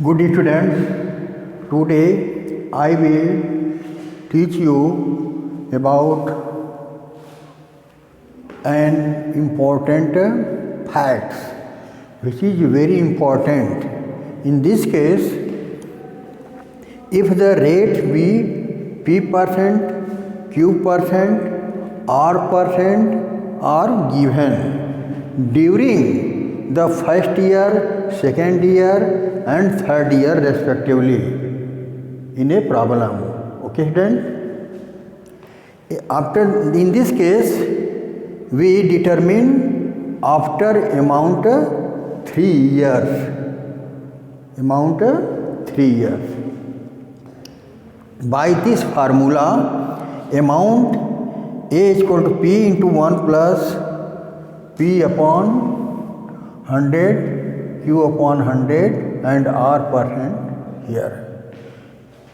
Good day, students. Today I will teach you about an important facts which is very important. In this case, if the rate be P%, Q%, R% are given during the first year, second year and third year respectively in a problem. Okay, student? After, in this case, we determine after amount 3 years. Amount 3 years. By this formula, amount A is equal to P into 1 plus P upon 100, Q upon 100 and R% here.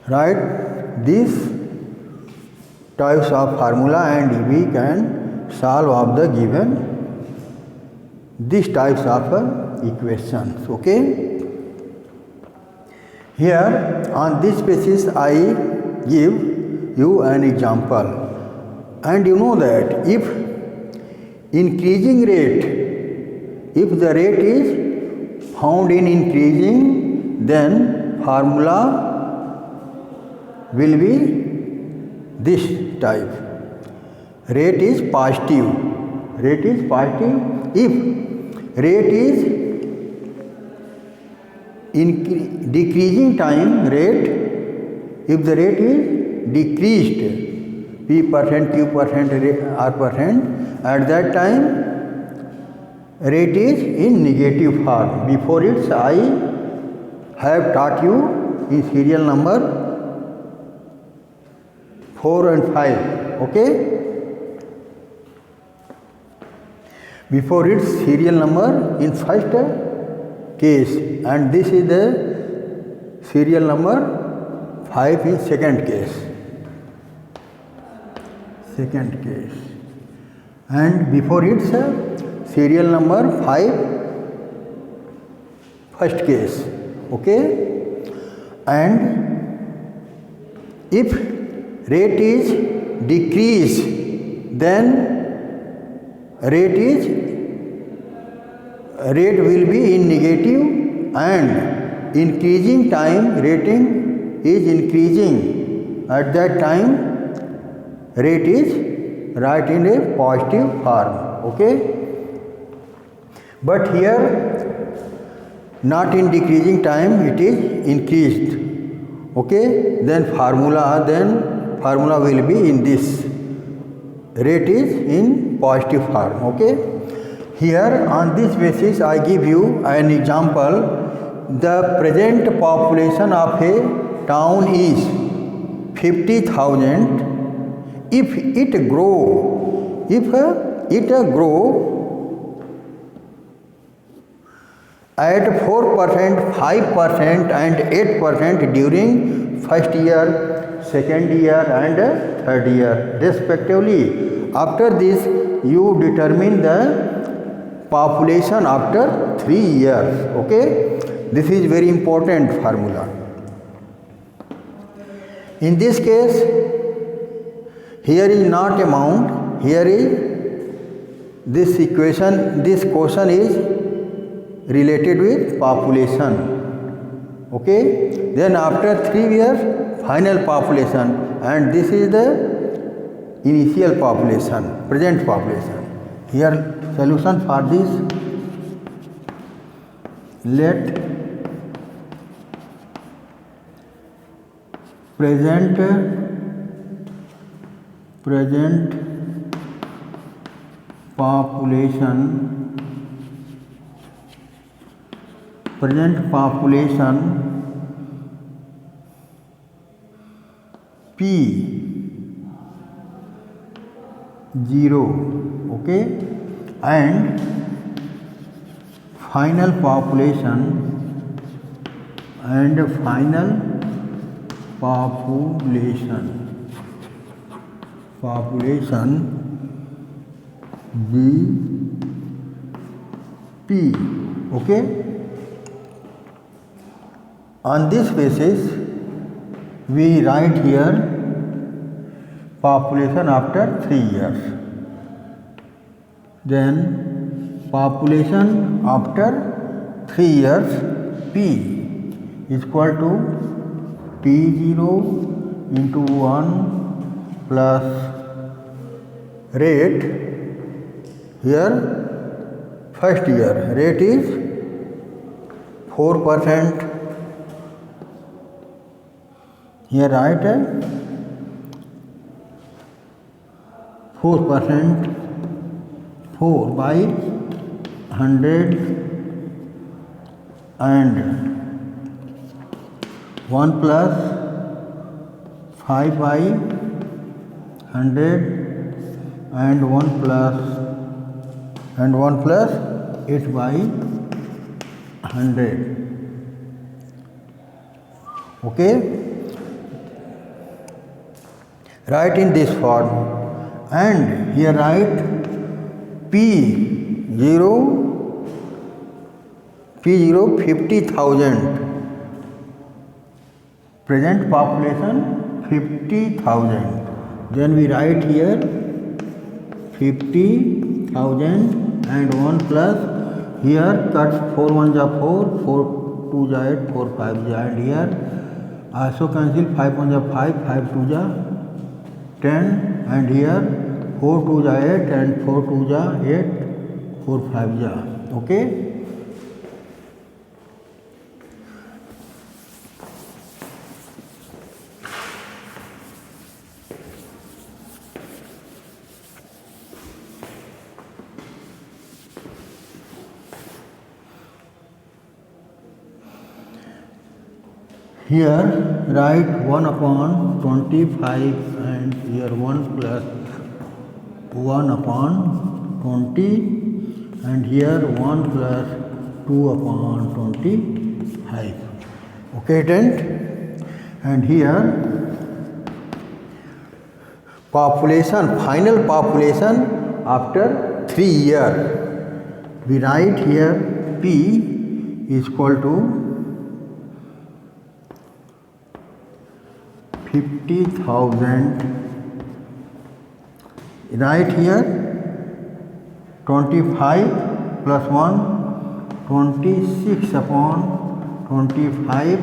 Write these types of formula and we can solve of the given these types of equations. Okay. Here on this basis I give you an example, and you know that if increasing rate, if the rate is found in increasing, then formula will be this type. Rate is positive. Rate is positive if rate is decreasing time rate, if the rate is decreased P%, Q%, R%, at that time rate is in negative form. Before it I have taught you in serial number 4 and 5. Okay. Before its serial number in first case, and this is the serial number 5 in second case. Second case. And before its serial number 5 first case. Okay. And if rate is decrease, then rate will be in negative, and increasing time rating is increasing. At that time rate is right in a positive form. Okay. But here not in decreasing time, it is increased. Okay. Then formula will be in this. Rate is in positive form. Okay. Here on this basis I give you an example. The present population of a town is 50,000. If it grow at 4%, 5% and 8% during first year, second year and third year respectively. After this you determine the population after 3 years. Okay. This is very important formula. In this case, here is not amount, here is this equation, this question is related with population. Okay. Then after 3 years final population, and this is the initial population, present population. Here solution for this, let present population P0. Okay. And final population BP. Okay. On this basis, we write here population after 3 years. Then population after 3 years, P is equal to P0 into 1 plus rate. Here first year rate is 4%. Here write 4%, 4 by 100 and 1 plus 5 by 100 and 1 plus 8 by 100. Okay, write in this form, and here write P0 50,000, present population 50,000. Then we write here 50,000 and 1 plus, here cut 4 1 ja 4, 4 2 ja 8, 4 5 ja, and here also cancel 5 1 ja 5, 5 2 ja 10, and here 4 2 ja 8 and 4 2 ja 8, 4 5 ja. Okay. Here write 1 upon 25 and here 1 plus 1 upon 20 and here 1 plus 2 upon 25. Okay, then, and here population, final population after 3 years. We write here P is equal to 50,000. Write here 25 plus 1, 26 upon 25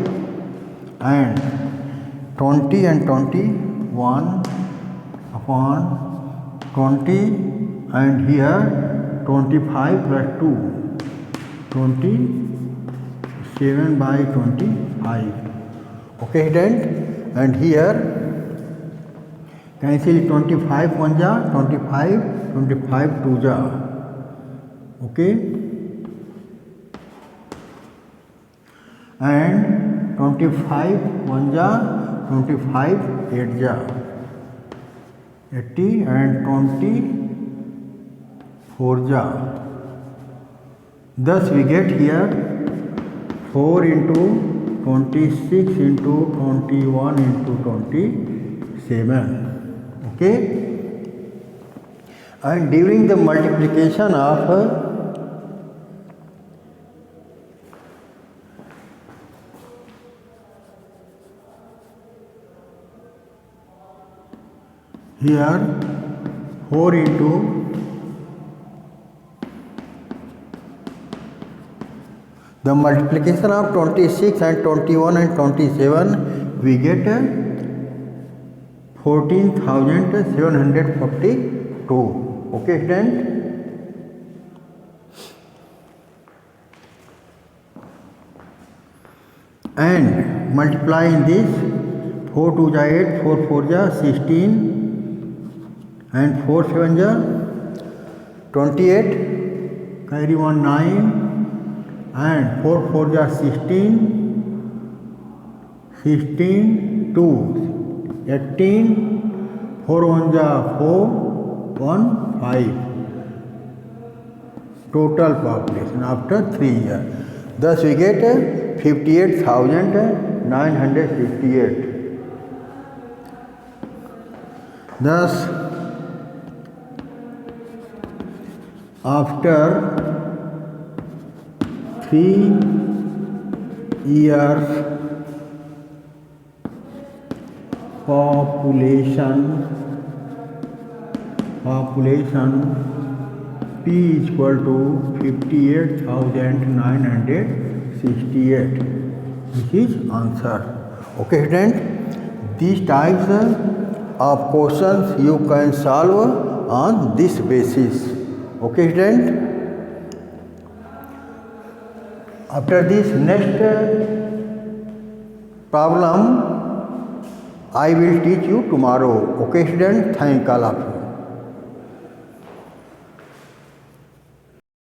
and 20 and 21 upon 20 and here 25 plus 2, 27 by 25. Okay, then, and here cancel 25 1 ja 25, 25 2 ja. Okay, and 25 1 ja 25 8 ja 80 and 24 ja. Thus we get here 4 into 26 into 21 into 27. Okay, and during the multiplication of here 4 into the multiplication of 26 and 21 and 27, we get 14,742. Okay, then, and multiply in this 4 2 ja 8, 4 4 ja 16 and 4 7 ja 28, carry 1 9 and 4 4 ja 16, 16 2 18, 4 1 ja 4, 1 5. Total population after 3 years. Thus we get 58,958. Thus after 3 years population P is equal to 58,968. This is answer. Okay, student. These types of questions you can solve on this basis. Okay, student. After this next problem, I will teach you tomorrow. Okay, student. Thank all of you.